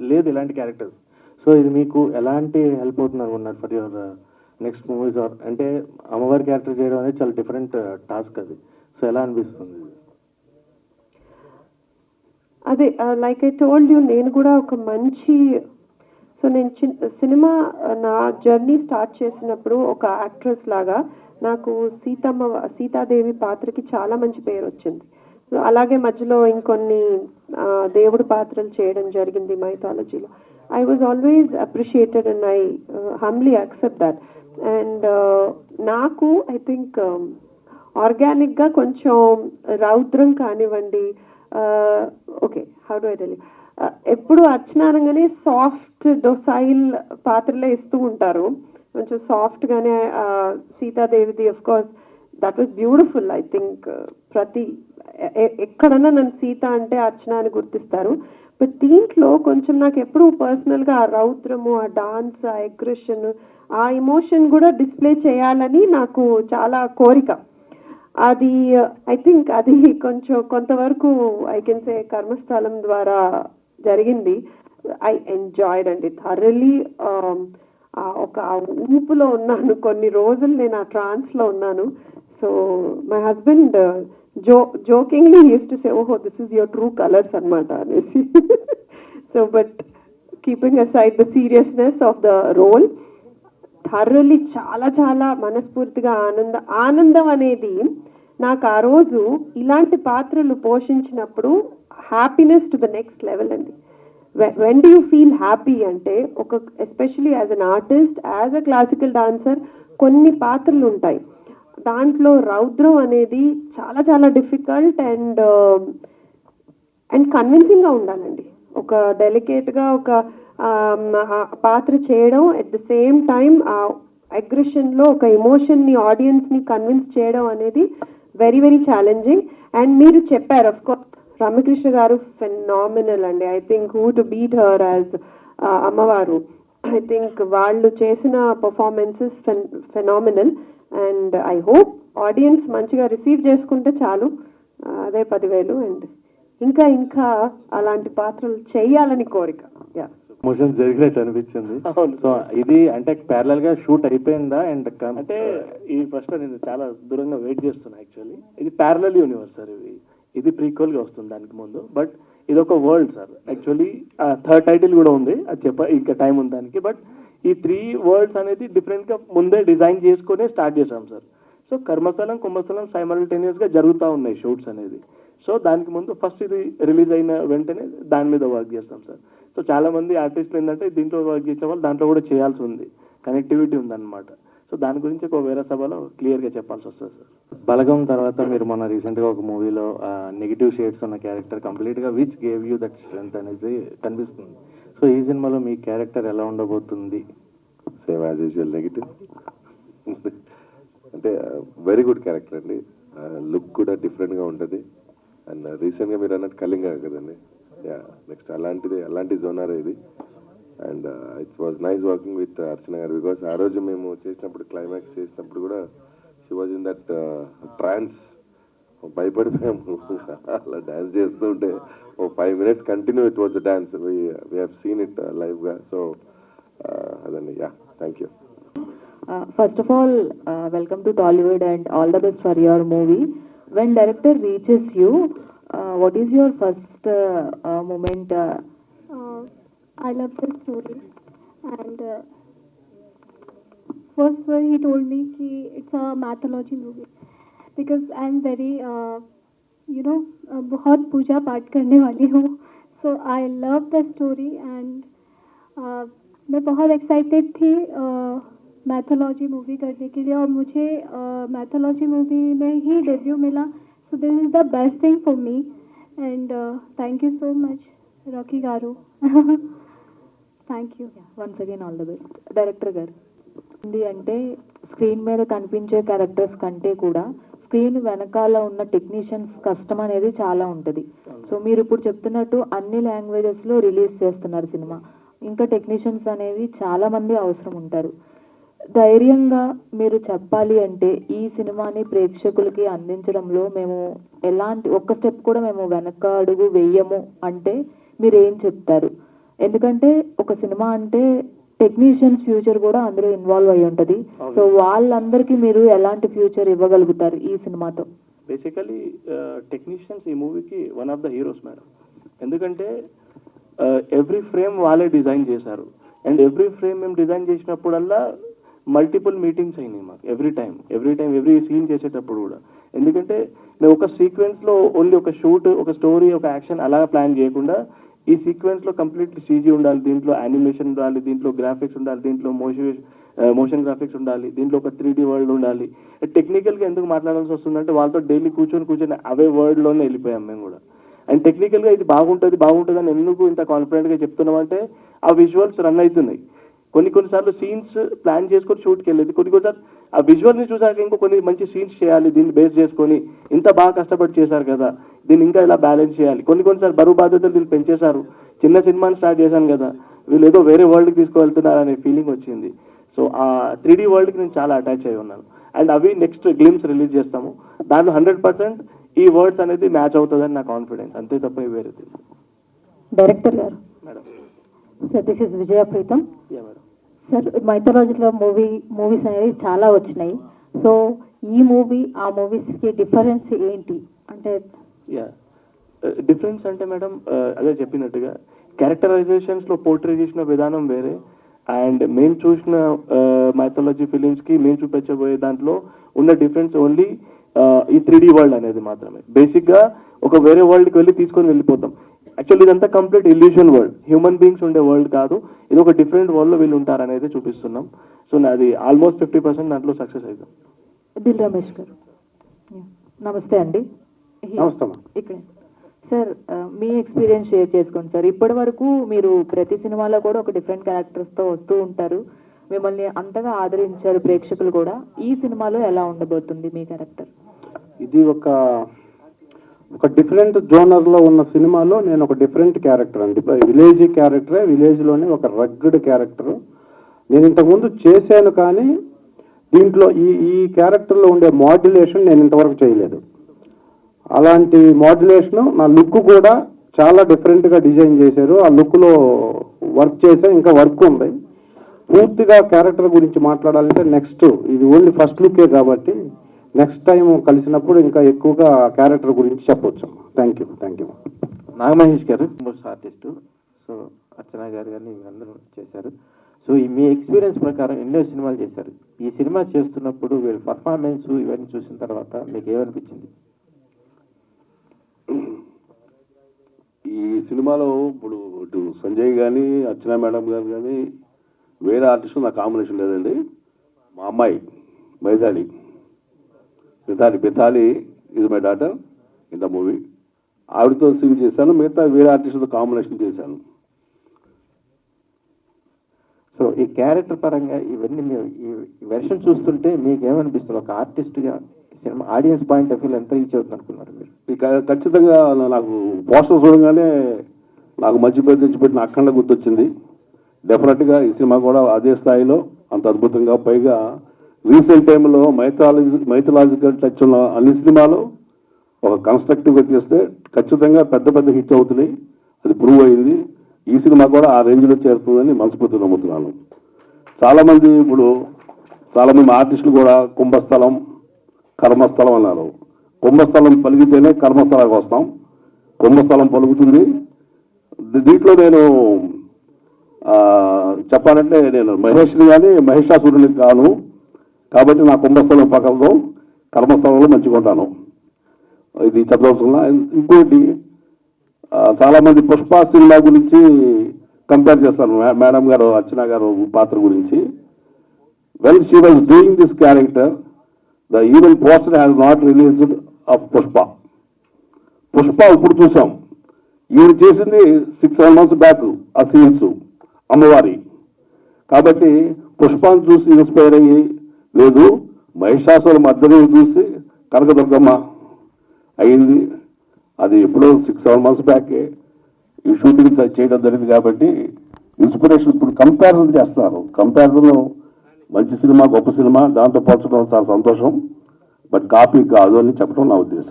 లేదు ఇలాంటి క్యారెక్టర్స్. సో ఇది మీకు ఎలాంటి హెల్ప్ అవుతుంది అనుకున్నారు for your next movies? Or అంటే అమ్మవారి క్యారెక్టర్ చేయడం అనేది చాలా డిఫరెంట్ టాస్క్ అది. సో ఎలా అనిపిస్తుంది? అదే లైక్ ఐ టోల్డ్ యూ, నేను కూడా ఒక మంచి, సో నేను సినిమా నా జర్నీ స్టార్ట్ చేసినప్పుడు ఒక యాక్ట్రెస్ లాగా నాకు సీతాదేవి పాత్రకి చాలా మంచి పేరు వచ్చింది. అలాగే మధ్యలో ఇంకొన్ని దేవుడి పాత్రలు చేయడం జరిగింది మైథాలజీలో. I was always appreciated and I humbly accept that. And నాకు ఐ థింక్ ఆర్గానిక్గా కొంచెం రౌద్రం కానివ్వండి, okay how do I tell you, ఎప్పుడు అర్చన అనగానే సాఫ్ట్ డొసైల్ పాత్రలే ఇస్తూ ఉంటారు, కొంచెం సాఫ్ట్గానే. సీతాదేవిది of course that was beautiful. I think ఎక్కడన్నా నన్ను సీత అంటే అర్చన అని గుర్తిస్తారు. బట్ దీంట్లో కొంచెం నాకు ఎప్పుడు పర్సనల్గా ఆ రౌద్రము, ఆ డాన్స్, ఆ అగ్రెషన్, ఆ ఎమోషన్ కూడా డిస్ప్లే చేయాలని నాకు చాలా కోరిక. అది ఐ థింక్ అది కొంతవరకు ఐ కెన్ సే కర్మస్థలం ద్వారా జరిగింది. ఐ ఎంజాయ్డ్ అండి థరలీ. ఒక ఊపులో ఉన్నాను కొన్ని రోజులు, నేను ఆ ట్రాన్స్లో ఉన్నాను. సో మై హస్బెండ్ జోకింగ్లీ యూస్ టు సే ఓహో this is your true colours అనమాట అనేసి. So but keeping aside the seriousness of the role, thoroughly చాలా చాలా మనస్ఫూర్తిగా ఆనందం అనేది నాకు ఆ రోజు ఇలాంటి పాత్రలు పోషించినప్పుడు happiness to the next level అండి. When do you feel happy అంటే especially as an artist, as a classical dancer కొన్ని పాత్రలు ఉంటాయి. దాంట్లో రౌద్రం అనేది చాలా చాలా డిఫికల్ట్ అండ్ కన్విన్సింగ్గా ఉండాలండి. ఒక డెలికేట్గా ఒక పాత్ర చేయడం, ఎట్ ద సేమ్ టైం ఆ అగ్రెషన్లో ఒక ఎమోషన్ని ఆడియన్స్ని కన్విన్స్ చేయడం అనేది వెరీ వెరీ ఛాలెంజింగ్. అండ్ మీరు చెప్పారు ఆఫ్ కోర్స్ రమ్యకృష్ణ గారు ఫెనామినల్ అండి. I think who to beat her as అమ్మవారు. ఐ థింక్ వాళ్ళు చేసిన performances phenomenal and I hope audience మంచిగా రిసీవ్ చేసుకుంటే చాలు, అదే 10,000. అండ్ ఇంకా ఇంకా అలాంటి పాత్రలు చేయాలని కోరిక. యా, ప్రమోషన్ జరిగినట్టు అనిపించింది. అవును. సో ఇది అంటే ప్యారలల్ గా షూట్ అయిపోయిందా? అండ్ అంటే ఈ ఫస్ట్ నేను చాలా దూరంగా వెయిట్ చేస్తున్నా. యాక్చువల్లీ ఇది ప్యారలల్ యూనివర్స్ సార్. ఇది ప్రీక్వల్ గా వస్తుంది దానికి ముందు, బట్ ఇది ఒక world sir. Actually third title కూడా ఉంది, అది ఇంకా టైం ఉంది దానికి. బట్ ఈ 3 వరల్డ్స్ అనేది డిఫరెంట్ గా ముందే డిజైన్ చేసుకునే స్టార్ట్ చేశాం సార్. సో కర్మస్థలం కుంభస్థలం సైమల్టేనియస్ గా జరుగుతూ ఉన్నాయి షూట్స్ అనేది. సో దానికి ముందు ఫస్ట్ ఇది రిలీజ్ అయిన వెంటనే దాని మీద వర్క్ చేస్తాం సార్. సో చాలా మంది ఆర్టిస్టులు ఏంటంటే దీంట్లో వర్క్ చేసిన వాళ్ళు దాంట్లో కూడా చేయాల్సి ఉంది, కనెక్టివిటీ ఉందన్నమాట. సో దాని గురించి ఒక వేరే సభలో క్లియర్గా చెప్పాల్సి వస్తుంది సార్. బలగం తర్వాత మీరు మొన్న రీసెంట్ గా ఒక మూవీలో నెగిటివ్ షేడ్స్ ఉన్న క్యారెక్టర్ కంప్లీట్ గా which gave you that strength అనేది కనిపిస్తుంది. సో ఈ సినిమాలో మీ క్యారెక్టర్ ఎలా ఉండబోతుంది? Same as usual negative. అంటే వెరీ గుడ్ క్యారెక్టర్ అండి. లుక్ కూడా డిఫరెంట్గా ఉంటుంది. అండ్ రీసెంట్గా మీరు అన్నట్టు కళింగ కదండి. యా, నెక్స్ట్ అలాంటి జోనర్ ఇది. And it was nice working with Archana గారు. బికాస్ ఆ రోజు మేము చేసినప్పుడు క్లైమాక్స్ చేసినప్పుడు కూడా she was in that trance. భయపడిపోయాము అలా డ్యాన్స్ చేస్తూ ఉంటే. 5 minutes continue it was dance. We have seen it లైవ్గా. సో అదండి. Yeah, thank you. First of all, welcome to Tollywood and all the best for your movie. When director reaches you, what is your first moment? I love the story, and first he told me कि it's a mythology movie because I'm very बहुत पूजा पाठ करने वाली हूँ. So I love the story and मैं बहुत excited थी mythology movie करने के लिए, और मुझे मैथोलॉजी मूवी में ही डेब्यू मिला. So this is the best thing for me and thank you so much Rocky garu. Thank you. Once again, all the best. Director గారు, ఉంది అంటే స్క్రీన్ మీద కనిపించే క్యారెక్టర్స్ కంటే కూడా స్క్రీన్ వెనకాల ఉన్న టెక్నీషియన్స్ కష్టం అనేది చాలా ఉంటుంది. సో మీరు ఇప్పుడు చెప్తున్నట్టు అన్ని లాంగ్వేజెస్లో రిలీజ్ చేస్తున్నారు సినిమా. ఇంకా టెక్నీషియన్స్ అనేవి చాలా మంది అవసరం ఉంటారు. ధైర్యంగా మీరు చెప్పాలి అంటే ఈ సినిమాని ప్రేక్షకులకి అందించడంలో మేము ఎలాంటి ఒక్క స్టెప్ కూడా మేము వెనక అడుగు వెయ్యము అంటే మీరు ఏం చెప్తారు? ఎందుకంటే ఒక సినిమా అంటే టెక్నీషియన్స్ ఫ్యూచర్ కూడా అందులో ఇన్వాల్వ్ అయి ఉంటుంది. సో వాళ్ళందరికీ మీరు ఎలాంటి ఫ్యూచర్ ఇవ్వగలుగుతారు ఈ సినిమాతో? బేసికలీ టెక్నీషియన్స్ ఈ మూవీకి one of the heroes madam. ఎందుకంటే ఎవ్రీ ఫ్రేమ్ వాళ్ళే డిజైన్ చేశారు. అండ్ ఎవ్రీ ఫ్రేమ్ మేము డిజైన్ చేసినప్పుడల్లా మల్టిపుల్ మీటింగ్స్ అయినాయి మాకు. ఎవ్రీ టైం ఎవ్రీ సీన్ చేసేటప్పుడు కూడా. ఎందుకంటే మేము ఒక సీక్వెన్స్లో ఓన్లీ ఒక షూట్, ఒక స్టోరీ, ఒక యాక్షన్ అలా ప్లాన్ చేయకుండా ఈ సీక్వెన్స్లో కంప్లీట్లీ సీజీ ఉండాలి, దీంట్లో యానిమేషన్ ఉండాలి, దీంట్లో గ్రాఫిక్స్ ఉండాలి, దీంట్లో మోషన్ గ్రాఫిక్స్ ఉండాలి, దీంట్లో ఒక 3D వరల్డ్ ఉండాలి. టెక్నికల్గా ఎందుకు మాట్లాడాల్సి వస్తుందంటే వాళ్ళతో డైలీ కూర్చొని అవే వరల్డ్లోనే వెళ్ళిపోయాం మేము కూడా. అండ్ టెక్నికల్గా ఇది బాగుంటుంది అని ఎందుకు ఇంత కాన్ఫిడెంట్గా చెప్తున్నామంటే ఆ విజువల్స్ రన్ అవుతున్నాయి. కొన్నిసార్లు సీన్స్ ప్లాన్ చేసుకొని షూట్కి వెళ్ళేది, కొన్నిసార్లు ఆ విజువల్ని చూసాక ఇంకో కొన్ని మంచి సీన్స్ చేయాలి దీన్ని బేస్ చేసుకొని, ఇంత బాగా కష్టపడి చేశారు కదా దీన్ని ఇంకా ఇలా బ్యాలెన్స్ చేయాలి. కొన్నిసార్లు బరువు బాధ్యతలు వీళ్ళు పెంచేశారు, చిన్న సినిమాని స్టార్ట్ చేశాను కదా వీళ్ళు ఏదో వేరే వరల్డ్కి తీసుకువెళ్తున్నారు అనే ఫీలింగ్ వచ్చింది. సో ఆ 3D వరల్డ్కి నేను చాలా అటాచ్ అయి ఉన్నాను. అండ్ అవి నెక్స్ట్ గ్లిమ్స్ రిలీజ్ చేస్తాము. దాంట్లో 100% ఈ వర్డ్స్ అనేది మ్యాచ్ అవుతుందని నా కాన్ఫిడెన్స్, అంతే తప్ప వేరేది. డైరెక్టర్ గారు, madam. Sir this is Vijaya Preetham. Yeah madam. Sir మైథాలజీలో మూవీస్ అనేవి చాలా వచ్చినాయి. సో ఈ మూవీ ఆ మూవీస్కి డిఫరెన్స్ ఏంటి అంటే? యా, డిఫరెన్స్ అంటే మేడం అదే చెప్పినట్టుగా క్యారెక్టరైజేషన్స్లో పోర్ట్రే చేసిన విధానం వేరే. అండ్ మేము చూసిన మైథాలజీ ఫిలిమ్స్కి మేము చూపించబోయే దాంట్లో ఉన్న డిఫరెన్స్ ఓన్లీ ఈ 3D వరల్డ్ అనేది మాత్రమే. బేసిక్గా ఒక వేరే వరల్డ్కి వెళ్ళి తీసుకొని వెళ్ళిపోతాం. యాక్చువల్లీ ఇదంతా complete illusion world, human beings ఉండే వరల్డ్ కాదు. ఇది ఒక డిఫరెంట్ వరల్డ్లో వీళ్ళు ఉంటారనేది చూపిస్తున్నాం. సో నాది ఆల్మోస్ట్ 50% దాంట్లో సక్సెస్ అవుతాం. దిల్ రమేష్ గారు. నమస్తే అండి. నమస్తే అమ్మా. ఇక్కడ సార్ మీ ఎక్స్పీరియన్స్ షేర్ చేసుకోండి సార్. ఇప్పటి వరకు మీరు ప్రతి సినిమాలో కూడా ఒక డిఫరెంట్ క్యారెక్టర్స్తో వస్తూ ఉంటారు, మిమ్మల్ని అంతగా ఆదరించారు ప్రేక్షకులు కూడా. ఈ సినిమాలో ఎలా ఉండబోతుంది మీ క్యారెక్టర్? ఇది ఒక డిఫరెంట్ జోనర్లో ఉన్న సినిమాలో నేను ఒక డిఫరెంట్ క్యారెక్టర్ అండి. విలేజ్ క్యారెక్టరే, విలేజ్లోనే ఒక రగ్గడ్ క్యారెక్టర్. నేను ఇంతకుముందు చేశాను, కానీ దీంట్లో ఈ క్యారెక్టర్లో ఉండే మాడ్యులేషన్ నేను ఇంతవరకు చేయలేదు. అలాంటి మాడ్యులేషన్, నా లుక్ కూడా చాలా డిఫరెంట్గా డిజైన్ చేశారు. ఆ లుక్లో వర్క్ చేసే ఇంకా వర్క్ ఉంది. పూర్తిగా క్యారెక్టర్ గురించి మాట్లాడాలంటే నెక్స్ట్, ఇది ఓన్లీ ఫస్ట్ లుకే కాబట్టి నెక్స్ట్ టైం కలిసినప్పుడు ఇంకా ఎక్కువగా క్యారెక్టర్ గురించి చెప్పవచ్చు. Thank you. నాగమహేష్ గారు మోస్ట్ ఆర్టిస్టు, సో అర్చన గారు కానీ అందరూ చేశారు. సో మీ ఎక్స్పీరియన్స్ ప్రకారం ఎన్నో సినిమాలు చేశారు. ఈ సినిమా చేస్తున్నప్పుడు వీళ్ళ పర్ఫార్మెన్స్ ఇవన్నీ చూసిన తర్వాత మీకు ఏమనిపించింది? ఈ సినిమాలో ఇప్పుడు ఇటు సంజయ్ కానీ అర్చన మేడం గారు కానీ వేరే ఆర్టిస్ట్ నా కాంబినేషన్ లేదండి. మా అమ్మాయి మిథాలి ఇది my daughter in the movie. ఆవిడతో సీన్ చేశాను, మిగతా వేరే ఆర్టిస్ట్తో కాంబినేషన్ చేశాను. సో ఈ క్యారెక్టర్ పరంగా ఇవన్నీ మీరు ఈ వెర్షన్ చూస్తుంటే మీకు ఏమనిపిస్తుంది? ఒక ఆర్టిస్ట్గా cinema audience point of view ఎంత రీచ్ అవుతుంది అనుకున్నారు మీరు? ఖచ్చితంగా నాకు పోస్టర్ చూడగానే నాకు మంచి పేరు తెచ్చిపెట్టిన అఖండ గుర్తొచ్చింది. డెఫినెట్గా ఈ సినిమా కూడా అదే స్థాయిలో అంత అద్భుతంగా, పైగా రీసెంట్ టైంలో మైథలాజికల్ టచ్ ఉన్న అన్ని సినిమాలు ఒక కన్స్ట్రక్టివ్గా చేస్తే ఖచ్చితంగా పెద్ద హిట్ అవుతున్నాయి. అది ప్రూవ్ అయింది. ఈ సినిమా కూడా ఆ రేంజ్లో చేరుతుందని మనస్ఫూర్తిగా నమ్ముతున్నాను. చాలామంది ఆర్టిస్టులు కూడా కుంభస్థలం, కర్మస్థలం అన్నారు. కుంభస్థలం పలిగితేనే కర్మస్థలానికి వస్తాం. కుంభస్థలం పలుకుతుంది. దీంట్లో నేను చెప్పాలంటే నేను మహేష్ని కానీ మహిషాసురుని కాను, కాబట్టి నా కుంభస్థలం పక్కలో కర్మస్థలంలో మంచిగా ఉంటాను. ఇది చెప్పదలుచుకున్నా. ఇంకోటి, చాలామంది పుష్ప సినిమా గురించి కంపేర్ చేస్తాను మేడం గారు, అర్చన గారు పాత్ర గురించి. When she was doing this character, the even poster has not released of Pushpa. ఇప్పుడు చూసాం. ఈవిడ చేసింది 6-7 months బ్యాక్ ఆ సీన్స్ అమ్మవారి. కాబట్టి పుష్పాన్ని చూసి ఇన్స్పైర్ అయ్యి, లేదు మహిషాసుర మర్దిని చూసి కనకదుర్గమ్మ అయింది. అది ఎప్పుడో 6-7 months బ్యాకే ఈ షూటింగ్ చేయడం జరిగింది. కాబట్టి ఇన్స్పిరేషన్ ఇప్పుడు కంపారిజన్ చేస్తున్నారు. కంపారిజన్లో మంచి సినిమా, గొప్ప సినిమా, దాంతో పోల్చడం చాలా సంతోషం. బట్ కాపీ కాదు అని చెప్పడం నా ఉద్దేశం.